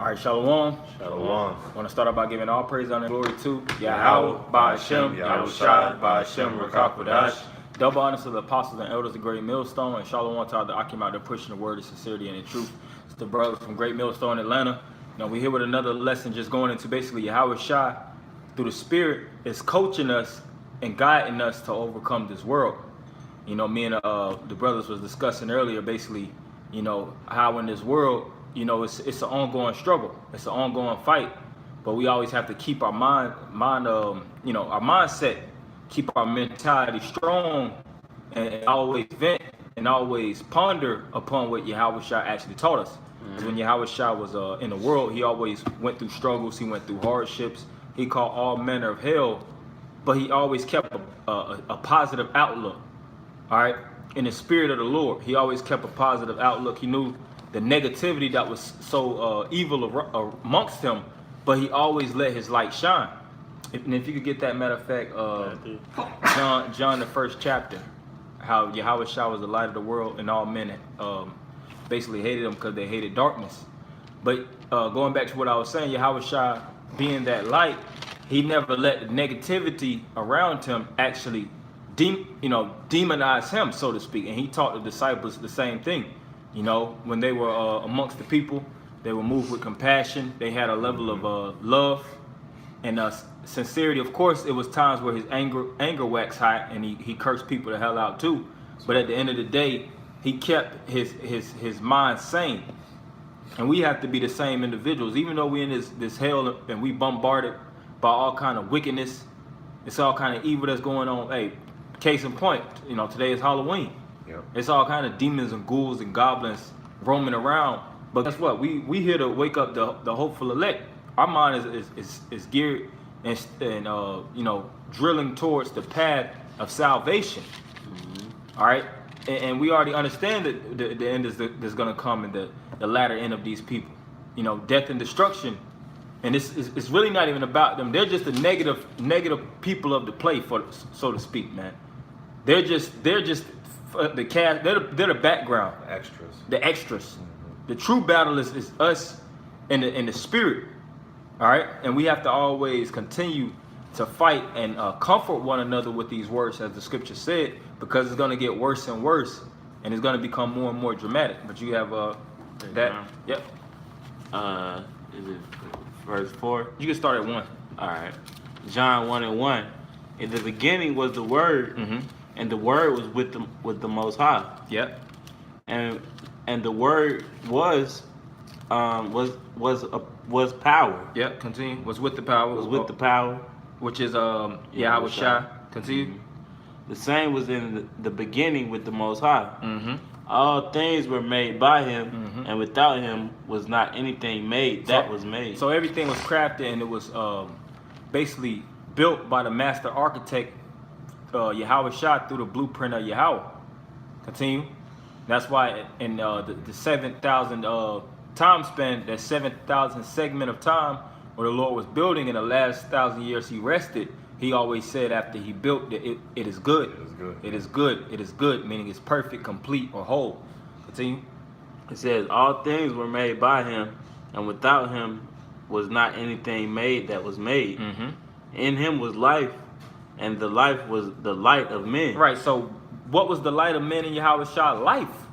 All right, Shalom. Shalom. I want to start out by giving all praise, honor, and glory to Yahweh, Ba'Hashem, Yahawashi, Ba'Hashem, Rakakwadash. Double honors to the apostles and elders of Great Millstone, and Shalom to all the Akim out there pushing the word of sincerity and the truth. It's the brothers from Great Millstone, Atlanta. Now we're here with another lesson, just going into basically Yahawashi through the Spirit is coaching us and guiding us to overcome this world. You know, me and the brothers was discussing earlier, basically, you know, how in this world, you know, it's an ongoing struggle, it's an ongoing fight, but we always have to keep our you know, our mindset, keep our mentality strong, and always vent and always ponder upon what Yahawashi actually taught us. Because when Yahawashi was in the world, he always went through struggles, he went through hardships, he caught all manner of hell, but he always kept a positive outlook. All right, in the spirit of the Lord, he always kept a positive outlook. He knew the negativity that was so evil amongst him, but he always let his light shine. And if you could get that, matter of fact, John the first chapter, how Yahawashi was the light of the world, and all men basically hated him because they hated darkness. But going back to what I was saying, Yahawashi being that light, he never let the negativity around him actually demonize him, so to speak. And he taught the disciples the same thing. You know, when they were amongst the people, they were moved with compassion. They had a level of love and sincerity. Of course, it was times where his anger waxed high, and he cursed people the hell out too. But at the end of the day, he kept his mind sane. And we have to be the same individuals, even though we're in this hell and we bombarded by all kind of wickedness. It's all kind of evil that's going on. Hey, case in point, you know, today is Halloween. Yep. It's all kind of demons and ghouls and goblins roaming around. But guess what? We here to wake up the hopeful elect. Our mind is geared and you know, drilling towards the path of salvation. All right, and we already understand that the end is that's going to come in the latter end of these people. You know, death and destruction. And it's really not even about them. They're just the negative people of the play, so to speak, man. They're just the cast. They're the background. The extras. The true battle is us in the spirit. All right, and we have to always continue to fight and comfort one another with these words, as the scripture said, because it's going to get worse and worse, and it's going to become more and more dramatic. But you have that. Yep. Is it verse 4? You can start at 1. All right. John 1:1. In the beginning was the Word, and the Word was with the Most High. Yep. And the Word was power. Yep. Continue. Was with the power. Was with the power, which is Yahawashi. Continue. The same was in the beginning with the Most High. All things were made by him, and without him was not anything made that was made. So everything was crafted, and it was basically built by the master architect, Yahawashi, through the blueprint of Yahweh. Continue. That's why in the 7,000 time span, that 7,000 segment of time where the Lord was building, in the last 1,000 years he rested, he always said after he built that it is good. It is good. It is good. It is good, meaning it's perfect, complete, or whole. Continue. It says, all things were made by him, and without him was not anything made that was made. In him was life, and the life was the light of men. Right, so what was the light of men in Yahawashi? Life.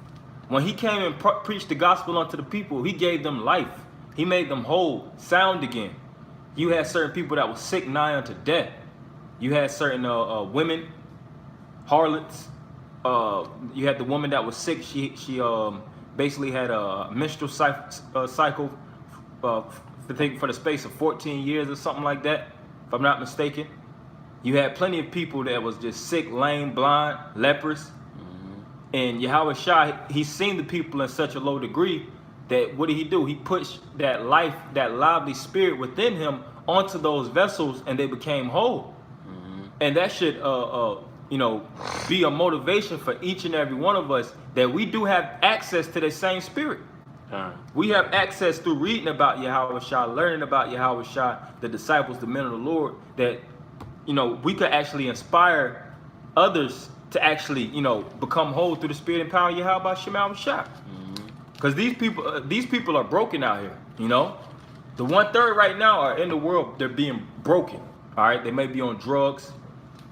When he came and preached the gospel unto the people, he gave them life. He made them whole, sound again. You had certain people that were sick nigh unto death. You had certain women, harlots. You had the woman that was sick. She basically had a menstrual cycle for the space of 14 years or something like that, if I'm not mistaken. You had plenty of people that was just sick, lame, blind, lepers. And Yahawashi, he seen the people in such a low degree that what did he do? He pushed that life, that lively spirit within him onto those vessels, and they became whole. And that should, you know, be a motivation for each and every one of us, that we do have access to the same spirit. We have access through reading about Yahawashi, learning about Yahawashi, the disciples, the men of the Lord, that, you know, we could actually inspire others to actually, you know, become whole through the spirit and power of Yahawashi. Because these people are broken out here, you know. The 1/3 right now are in the world, they're being broken. All right, they may be on drugs.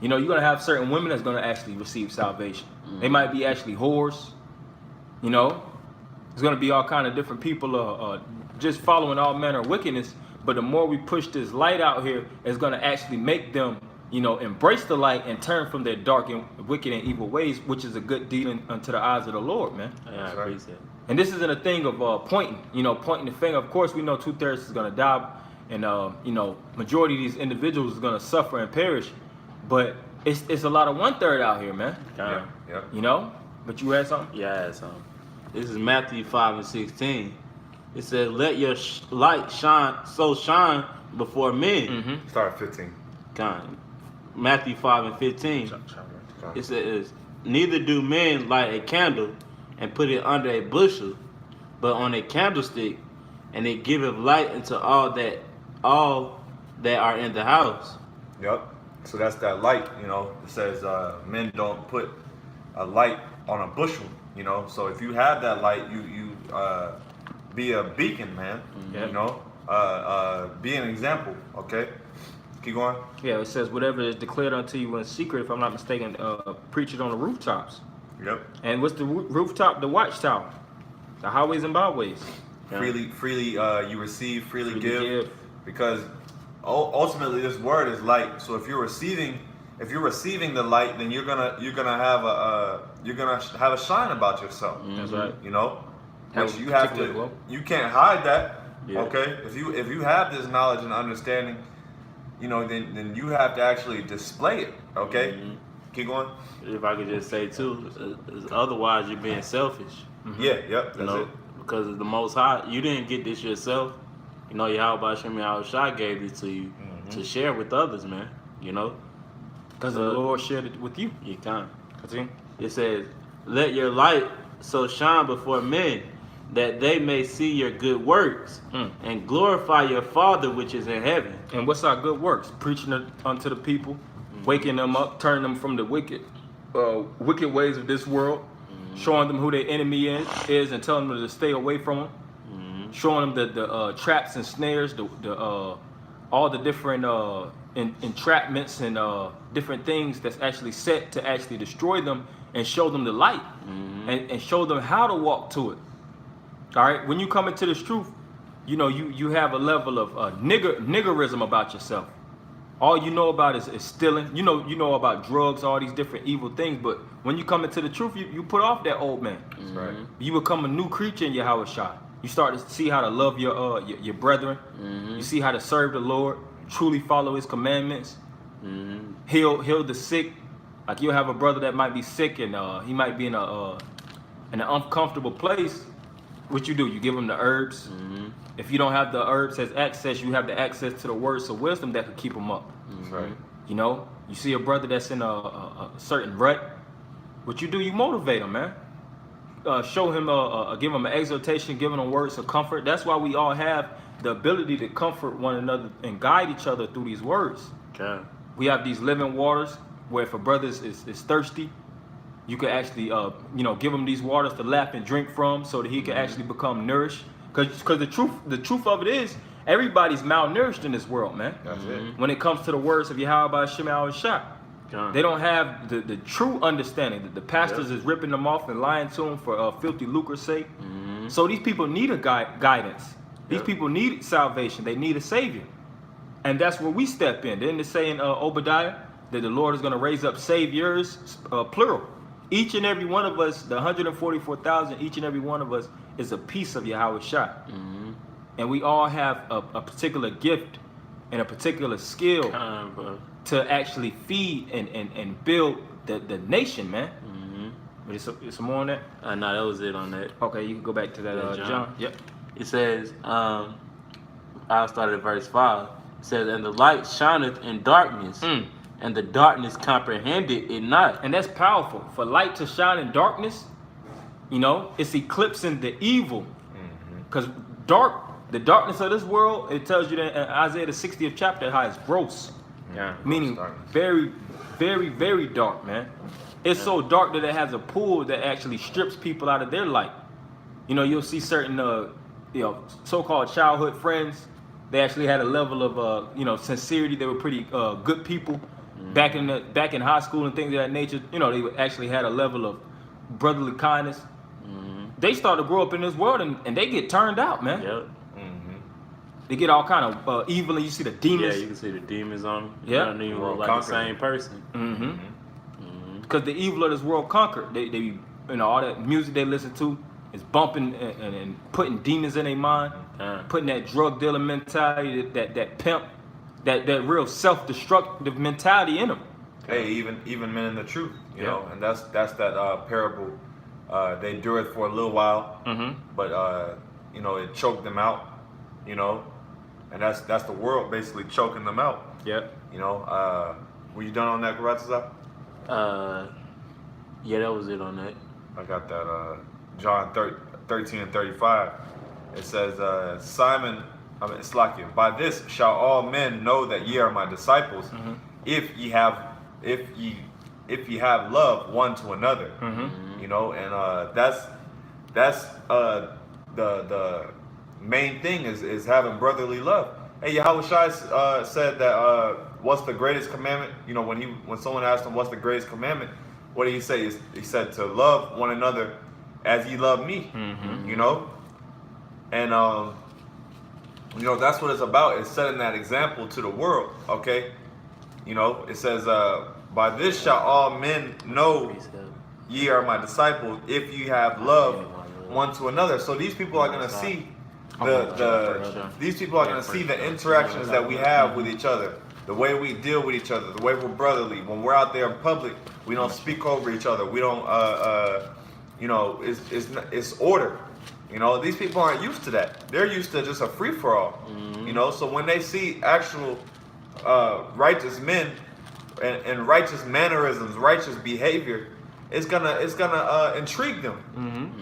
You know, you're gonna have certain women that's gonna actually receive salvation. They might be actually whores. You know, there's gonna be all kind of different people just following all manner of wickedness. But the more we push this light out here, it's gonna actually make them, you know, embrace the light and turn from their dark and wicked and evil ways, which is a good deal unto the eyes of the Lord, man. Yeah, I appreciate it. And this isn't a thing of pointing the finger. Of course, we know 2/3 is gonna die, and you know, majority of these individuals is gonna suffer and perish. But it's a lot of 1/3 out here, man. Yeah. You know. But you had something? Yeah, I had something. This is Matthew 5:16. It says, "Let your light shine before men." Mm-hmm. Start at 15. Matthew 5:15. It says, "Neither do men light a candle and put it under a bushel, but on a candlestick, and it giveth light unto all that are in the house." Yep. So that's that light, you know. It says men don't put a light on a bushel, you know. So if you have that light, you be a beacon, man. Yeah. You know, be an example. Okay. Keep going. Yeah, it says whatever is declared unto you in secret, if I'm not mistaken, preach it on the rooftops. Yep. And what's the rooftop? The watchtower, the highways and byways. Yeah. Freely you receive, freely Freely give. give. Because ultimately this word is light. So if you're receiving the light, then you're gonna have a shine about yourself. That's right. You know, Have which a you have particular to. glow. You can't hide that. Yeah. Okay. If you have this knowledge and understanding, you know, then you have to actually display it. Okay. Mhm. Keep going. If I could just say too, otherwise you're being selfish. Yeah. Yep. You That's know, it. because the Most High, you didn't get this yourself. You know, Yahawashi Yahawashi gave it to you to share with others, man. You know, Because the Lord shared it with you. you can't. Continue. It says, "Let your light so shine before men, that they may see your good works and glorify your Father which is in heaven." And what's our good works? Preaching it unto the people, waking them up, turning them from the wicked ways of this world, showing them who their enemy is, and telling them to stay away from them, showing them the traps and snares, all the different entrapments and different things that's actually set to actually destroy them, and show them the light, and show them how to walk to it. All right, when you come into this truth, you know you have a level of niggerism about yourself. All you know about is stealing. You know about drugs, all these different evil things. But when you come into the truth, you put off that old man. That's right. You become a new creature in Yahawashi. You start to see how to love your brethren. You see how to serve the Lord, truly follow His commandments, heal the sick. Like you'll have a brother that might be sick and he might be in an uncomfortable place. What you do? You give him the herbs. If you don't have the herbs as access, you have the access to the words of wisdom that could keep him up. That's right. You know, you see a brother that's in a certain rut. What you do? You motivate him, man. Show him, give him an exhortation, giving him words of comfort. That's why we all have the ability to comfort one another and guide each other through these words. Okay. We have these living waters where if a brother is thirsty, you can actually, give him these waters to lap and drink from, so that he can actually become nourished. Because the truth of it is, everybody's malnourished in this world, man. That's it. When it comes to the words of Yahawashi Yahawashi. They don't have the true understanding. That the pastors is ripping them off and lying to them for filthy lucre's sake. So these people need a guidance. These people need salvation. They need a savior. And that's where we step in. Didn't it say in Obadiah that the Lord is going to raise up saviors, plural. Each and every one of us, the 144,000, each and every one of us is a piece of Yahawashi. And we all have a particular gift and a particular skill to actually feed and build the nation, man. But it's some more on that? No, that was it on that. Okay, you can go back to that, John. Yep. It says, I'll start at verse 5. It says, "And the light shineth in darkness, and the darkness comprehended it not." And that's powerful. For light to shine in darkness, it's eclipsing the evil. Because the darkness of this world, it tells you that in Isaiah the 60th chapter how it's gross. Yeah. Meaning Darkness. very, very, very dark, man. It's so dark that it has a pool that actually strips people out of their light. You'll see certain so-called childhood friends They actually had a level of sincerity. They were pretty good people back in high school and things of that nature. You know, they actually had a level of brotherly kindness. They start to grow up in this world and they get turned out, man. Yep. They get all kind of evil, and you see the demons. Yeah, you can see the demons on them. Yeah. They don't even look like the same person. Because the evil of this world conquered. They all that music they listen to is bumping and putting demons in their mind, putting that drug dealer mentality, that pimp, that real self-destructive mentality in them. Hey, even men in the truth, you know, and that's that parable. They endured for a little while, but it choked them out, you know, and that's the world basically choking them out. Yep. You know, were you done on that, Karatza? Yeah, that was it on that. I got that. John 13 and 35. It says, Slakia, by this shall all men know that ye are my disciples, if ye have love one to another. You know, and that's the main thing is having brotherly love. Hey, Yahawashi said that what's the greatest commandment? You know, when someone asked him what's the greatest commandment, what did he say? He said to love one another as ye love me. You know, and that's what it's about. It's setting that example to the world. Okay, you know, it says, by this shall all men know ye are my disciples, if you have love one to another. So these people are gonna see these people are gonna see the interactions that we have with each other, the way we deal with each other, the way we're brotherly. When we're out there in public, we don't speak over each other. We don't, it's order. You know, these people aren't used to that. They're used to just a free for all. You know, so when they see actual righteous men and righteous mannerisms, righteous behavior, it's gonna intrigue them.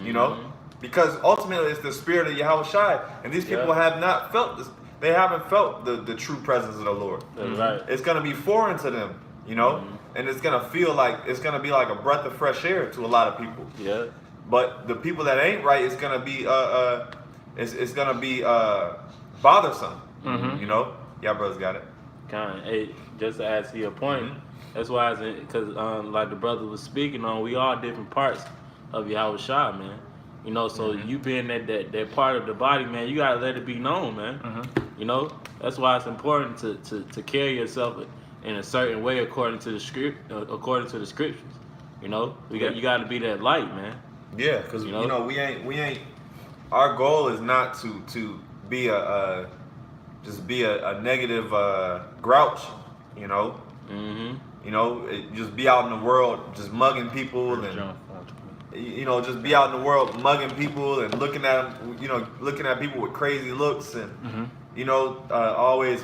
You know, because ultimately it's the spirit of Yahawashi, and these people have not felt this. They haven't felt the true presence of the Lord. Right. It's gonna be foreign to them, you know, and it's gonna feel like it's gonna be like a breath of fresh air to a lot of people. Yeah. But the people that ain't right, it's gonna be it's gonna be bothersome. You know, y'all brothers got it. Kind of. Hey, just to add to your point, that's why because like the brother was speaking on, we all different parts of Yahawashi, man. You know, so you being that part of the body, man, you gotta let it be known, man. You know, that's why it's important to carry yourself in a certain way according to the scriptures. You know, you got to be that light, man. Yeah, because you know we ain't. Our goal is not to be a negative grouch. You know. You know, just be out in the world, just mugging people and. You know, just be out in the world mugging people and looking at them, you know, looking at people with crazy looks and, you know, always,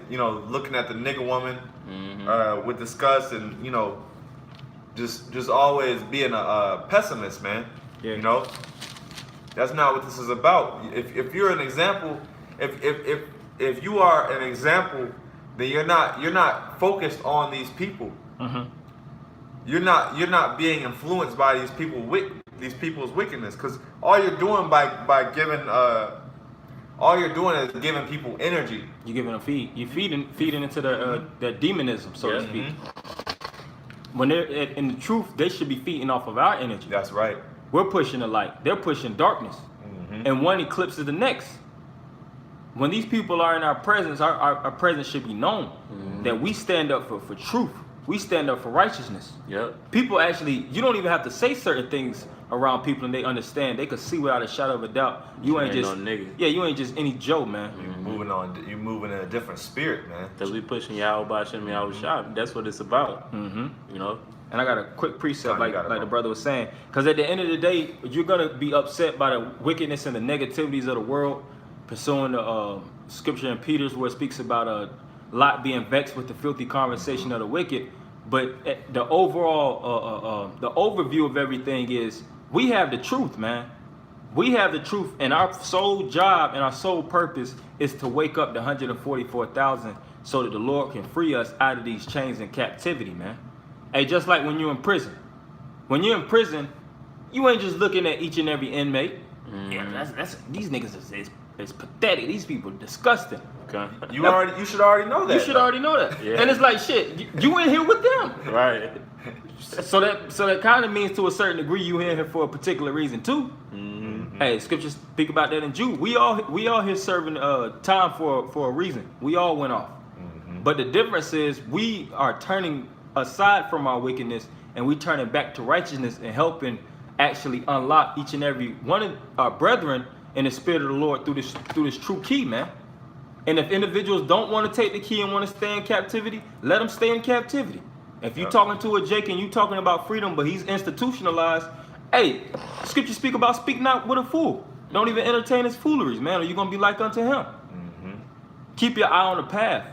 you know, looking at the nigga woman with disgust and, you know, just always being a pessimist, man. Yeah. You know, that's not what this is about. If you're an example, if you are an example, then you're not focused on these people. You're not being influenced by these people's wickedness, because all you're doing by giving all you're doing is giving people energy. You're giving them feed. You're feeding into their demonism, so to speak. When they're in the truth, they should be feeding off of our energy. That's right. We're pushing the light. They're pushing darkness, and one eclipses the next. When these people are in our presence, our presence should be known that we stand up for truth. We stand up for righteousness. Yep. People actually, you don't even have to say certain things around people, and they understand. They could see without a shadow of a doubt. You ain't just no nigga. Yeah, you ain't just any Joe, man. You're moving in a different spirit, man. Because we pushing Yahawashi. That's what it's about. You know. And I got a quick precept, like the brother was saying, because at the end of the day, you're gonna be upset by the wickedness and the negativities of the world, pursuing the scripture in Peter's where it speaks about Lot being vexed with the filthy conversation of the wicked. But the overall, the overview of everything is we have the truth, man. We have the truth, and our sole job and our sole purpose is to wake up the 144,000 so that the Lord can free us out of these chains and captivity, man. Hey, just like when you're in prison. When you're in prison, you ain't just looking at each and every inmate. Yeah, that's these niggas is pathetic. These people are disgusting. Okay. You should already know that. You should already know that. Yeah. And it's like shit. You in here with them. Right. So that kind of means to a certain degree you in here for a particular reason too. Mm-hmm. Hey, scriptures speak about that in Jude. We all here serving time for a reason. We all went off. Mm-hmm. But the difference is we are turning aside from our wickedness and we turning back to righteousness and helping actually unlock each and every one of our brethren in the spirit of the Lord through this true key, man. And if individuals don't want to take the key and want to stay in captivity, let them stay in captivity. If you're talking to a Jake and you talking about freedom, but he's institutionalized, hey, scripture speak about speak not with a fool. Don't even entertain his fooleries, man, or you're going to be like unto him. Mm-hmm. Keep your eye on the path.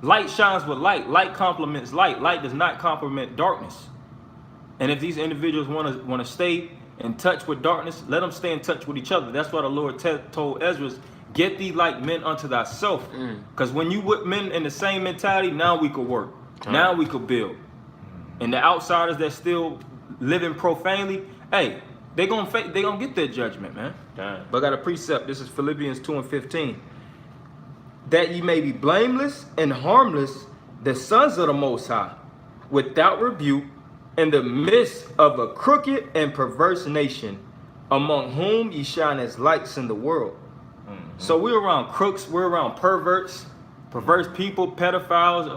Light shines with light. Light complements light. Light does not complement darkness. And if these individuals want to stay in touch with darkness, let them stay in touch with each other. That's why the Lord told Ezra, get thee like men unto thyself. Because when you with men in the same mentality, now we could work. Now we could build. And the outsiders that still living profanely, hey, they gonna get their judgment, man. But I got a precept. This is Philippians 2:15. That ye may be blameless and harmless, the sons of the Most High, without rebuke, in the midst of a crooked and perverse nation, among whom ye shine as lights in the world. So we're around crooks, we're around perverse people, pedophiles,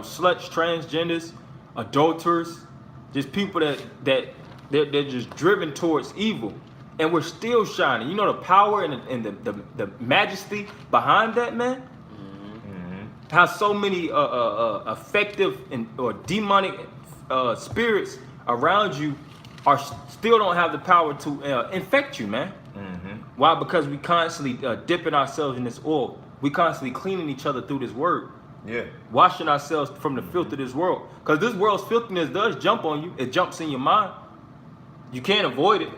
sluts, transgenders, adulterers, just people that they're just driven towards evil, and we're still shining. You know the power and the majesty behind that, man. How so many effective or demonic spirits around you still don't have the power to infect you, man. Why? Because we constantly dipping ourselves in this oil. We constantly cleaning each other through this word. Yeah. Washing ourselves from the filth of this world. Because this world's filthiness does jump on you. It jumps in your mind. You can't avoid it.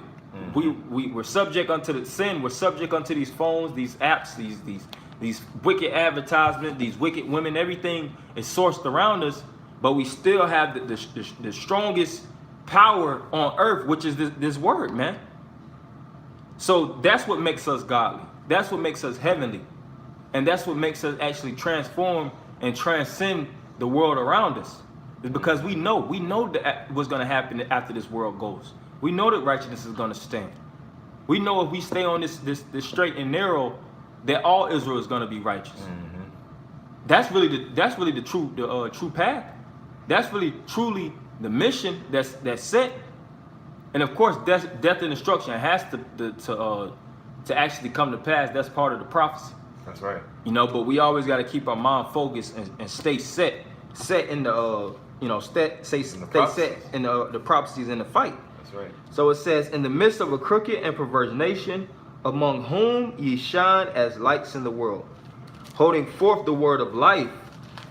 We're subject unto the sin. We're subject unto these phones, these apps, these wicked advertisements, these wicked women. Everything is sourced around us. But we still have the strongest power on earth, which is this word, man. So that's what makes us godly. That's what makes us heavenly. And that's what makes us actually transform and transcend the world around us. It's because we know that what's going to happen after this world goes. We know that righteousness is going to stand. We know if we stay on this straight and narrow, that all Israel is going to be righteous. That's really the true path. That's really truly the mission that's set. And of course, death and destruction has to actually come to pass. That's part of the prophecy. That's right. But we always got to keep our mind focused and stay set in the stay set in the prophecies in the fight. That's right. So it says, in the midst of a crooked and perverse nation, among whom ye shine as lights in the world, holding forth the word of life,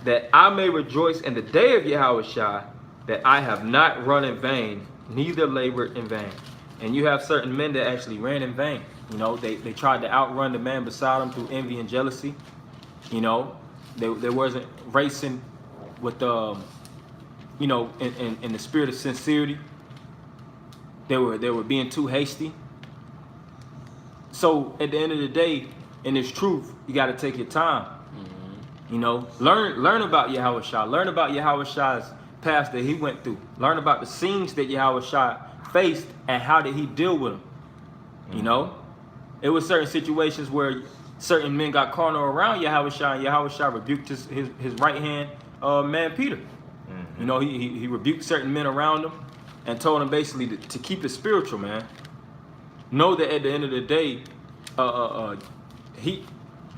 that I may rejoice in the day of Yahawashi, that I have not run in vain, neither labored in vain. And you have certain men that actually ran in vain. They tried to outrun the man beside them through envy and jealousy. They wasn't racing with in the spirit of sincerity. They were being too hasty. So at the end of the day, in this truth, you got to take your time. Learn about Yahawashi. Learn about Yahawashi's past that he went through. Learn about the scenes that Yahawashi faced and how did he deal with them. It was certain situations where certain men got carnal around Yahawashi, and Yahawashi rebuked his right hand man Peter. He rebuked certain men around him and told him basically to keep it spiritual, man. Know that at the end of the day,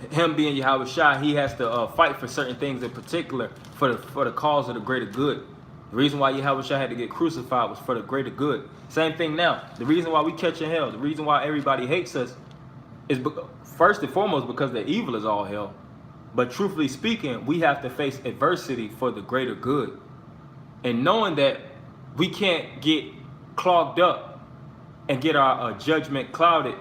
him being Yahawashi, he has to fight for certain things in particular for the cause of the greater good. The reason why Yahawashi had to get crucified was for the greater good. Same thing now. The reason why we catching hell, the reason why everybody hates us, is first and foremost because the evil is all hell. But truthfully speaking, we have to face adversity for the greater good. And knowing that we can't get clogged up and get our judgment clouded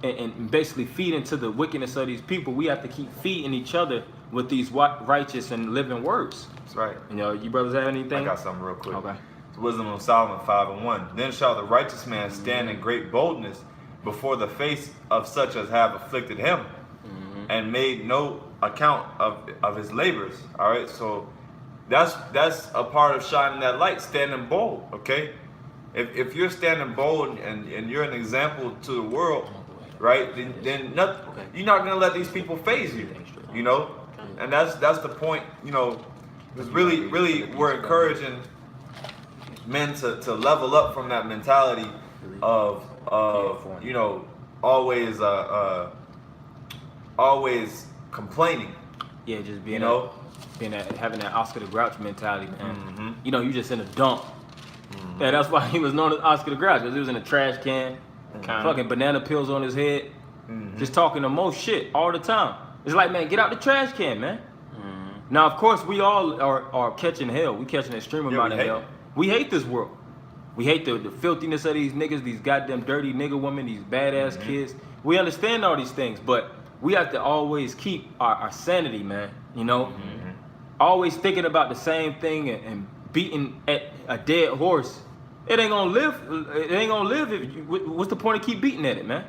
and basically feed into the wickedness of these people, we have to keep feeding each other with these righteous and living words. That's right. You brothers have anything? I got something real quick. Okay. It's Wisdom of Solomon 5:1. Then shall the righteous man stand in great boldness before the face of such as have afflicted him. and made no account of his labors. All right, so that's a part of shining that light, standing bold. Okay, if you're standing bold and you're an example to the world, right? Then you're not gonna let these people phase you. You know, and that's the point. You know, because really we're encouraging men to level up from that mentality of you know, always always complaining. Yeah, just being, you know, having that Oscar the Grouch mentality, man. You know, you just in a dump. Yeah, that's why he was known as Oscar the Grouch, because he was in a trash can, fucking banana peels on his head, just talking the most shit all the time. It's like, man, get out the trash can, man. Now, of course, we all are catching hell. We catching an extreme amount of hell. We hate this world. We hate the filthiness of these niggas, these goddamn dirty nigga women, these badass kids. We understand all these things, but we have to always keep our sanity, man. You know, always thinking about the same thing and beating at a dead horse. It ain't gonna live. It ain't gonna live. What's the point of keep beating at it, man?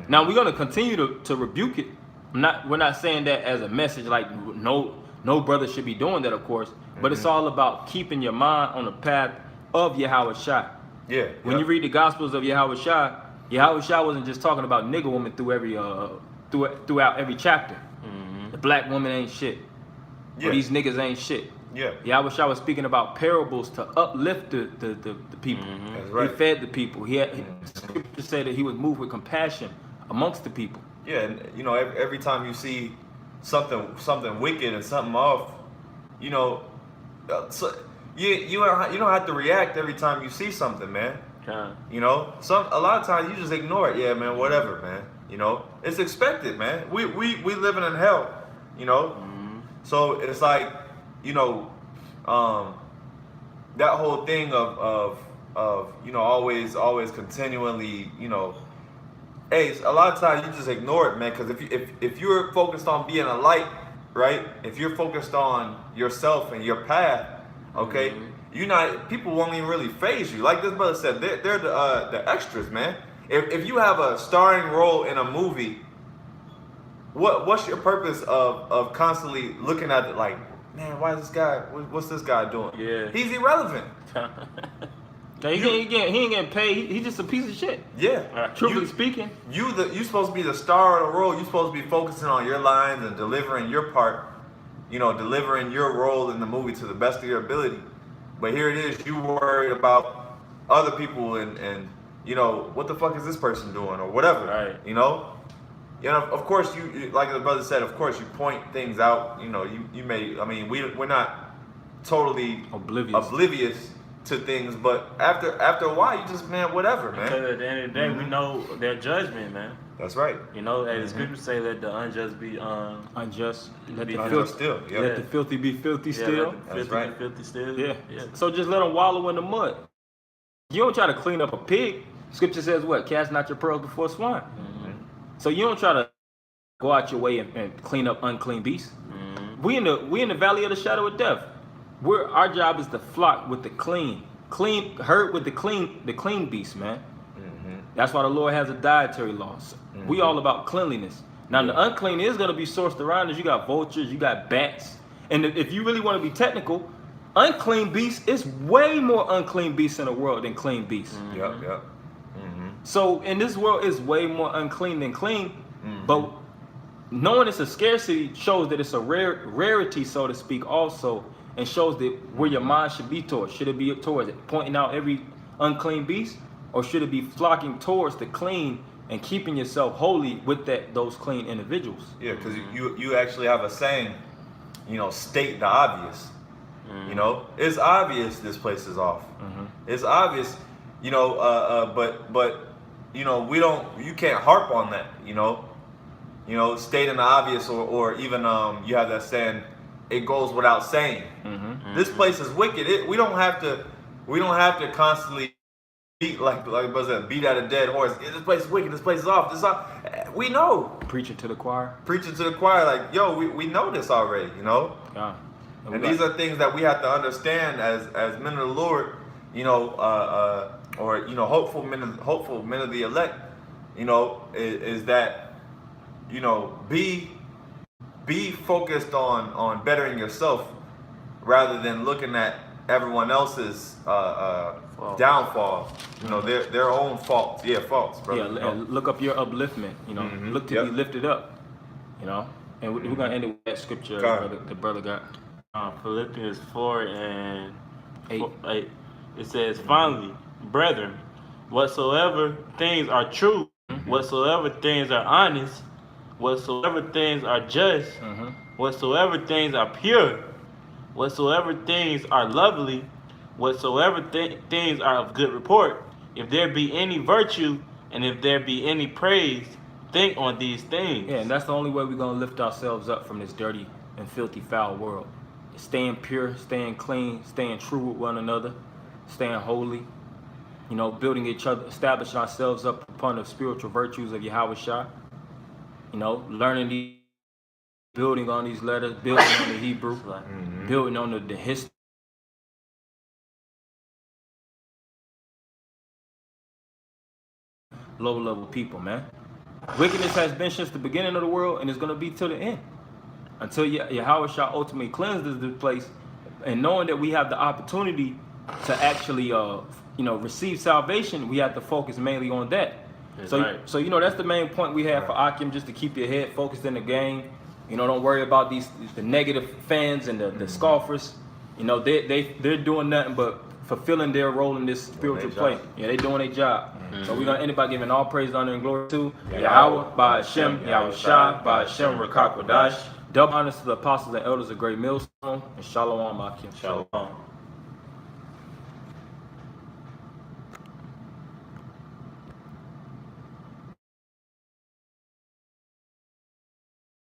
Now we're gonna continue to rebuke it. We're not saying that as a message like no brother should be doing that, of course. But it's all about keeping your mind on the path of Yahawashi. Yeah. When you read the Gospels of Yahawashi, Yahawashi wasn't just talking about nigga woman throughout every chapter. The black woman ain't shit. Or these niggas ain't shit. Yeah. Yahawashi was speaking about parables to uplift the people. That's right. He fed the people. Scripture said that he was moved with compassion amongst the people. Yeah, and you know, every time you see something wicked and something off, you know, so you don't have to react every time you see something, man. You know, a lot of times you just ignore it. Yeah, man, whatever, man. You know, it's expected, man. We living in hell, you know. So it's like, you know, that whole thing of you know, always continually, you know, hey, a lot of times you just ignore it, man. Because if you're focused on being a light, right? If you're focused on yourself and your path, okay, people won't even really phase you. Like this brother said, they're the extras, man. If you have a starring role in a movie, what's your purpose of constantly looking at it like, man, what's this guy doing? Yeah, he's irrelevant. He ain't getting paid. He's just a piece of shit. Yeah. Truthfully speaking, you supposed to be the star of the role. You supposed to be focusing on your lines and delivering your part. You know, delivering your role in the movie to the best of your ability. But here it is, you worried about other people and you know, what the fuck is this person doing or whatever. Right. You know, of course you like the brother said. Of course you point things out. You know, you may. I mean, we're not totally oblivious to things, but after a while, you just, man, whatever, man. Because at the end of the day, we know their judgment, man. That's right. You know, as the scriptures say, let the unjust be unjust. Let the unjust still. Yeah. Let the filthy be filthy still. Let the filthy be filthy still. Yeah. So just let them wallow in the mud. You don't try to clean up a pig. Scripture says what? Cast not your pearls before swine. So you don't try to go out your way and clean up unclean beasts. We in the valley of the shadow of death. Our job is to flock with the clean herd with the clean beast, man. That's why the Lord has a dietary law. We all about cleanliness. Now the unclean is gonna be sourced around us. You got vultures, you got bats, and if you really want to be technical, unclean beasts is way more unclean beasts in the world than clean beasts. Yep. So in this world, it's way more unclean than clean. But knowing it's a scarcity shows that it's a rarity, so to speak, also. And shows that where your mind should be towards. Should it be towards it, pointing out every unclean beast, or should it be flocking towards the clean and keeping yourself holy with those clean individuals? Yeah, because you actually have a saying, you know, state the obvious. You know, it's obvious this place is off. It's obvious, you know, but you know, you can't harp on that. You know, stating the obvious, or even you have that saying, it goes without saying. This place is wicked. We don't have to constantly beat like beat at a dead horse. This place is wicked. This place is off. We know. Preaching to the choir. Like, yo, we know this already. You know. And these are things that we have to understand as men of the Lord. You know, or you know, hopeful men of the elect. You know, is that, you know, be be focused on bettering yourself rather than looking at everyone else's downfall. You know, their own faults. Yeah, faults, brother. Yeah, You know? and look up your upliftment. You know, look to be lifted up. You know, and we're gonna end it with that scripture the brother got. Philippians 4 and 8. 8. It says, finally, brethren, whatsoever things are true, whatsoever things are honest, whatsoever things are just, whatsoever things are pure, whatsoever things are lovely, whatsoever things are of good report, if there be any virtue and if there be any praise, think on these things. Yeah, and that's the only way we're gonna lift ourselves up from this dirty and filthy, foul world. Staying pure, staying clean, staying true with one another, staying holy. You know, building each other, establishing ourselves up upon the spiritual virtues of Yahawashi. You know, learning these, building on these letters, building on the Hebrew, building on the history. Low-level people, man. Wickedness has been since the beginning of the world and is going to be till the end. Until Yahawashi ultimately cleanses this place, and knowing that we have the opportunity to actually, receive salvation, we have to focus mainly on that. That's So, right. so you know, that's the main point we have for Akim, just to keep your head focused in the game. You know, don't worry about the negative fans and the scoffers. You know, they're doing nothing but fulfilling their role in this spiritual play. Yeah, they're doing their job. So we're gonna end by giving all praise, honor, and glory to Yahweh, by Hashem, Yahawashi, by Hashem, Rakakwadash. Double honors to the apostles and elders of Great Millstone, and Shalom, Akim. Shalom.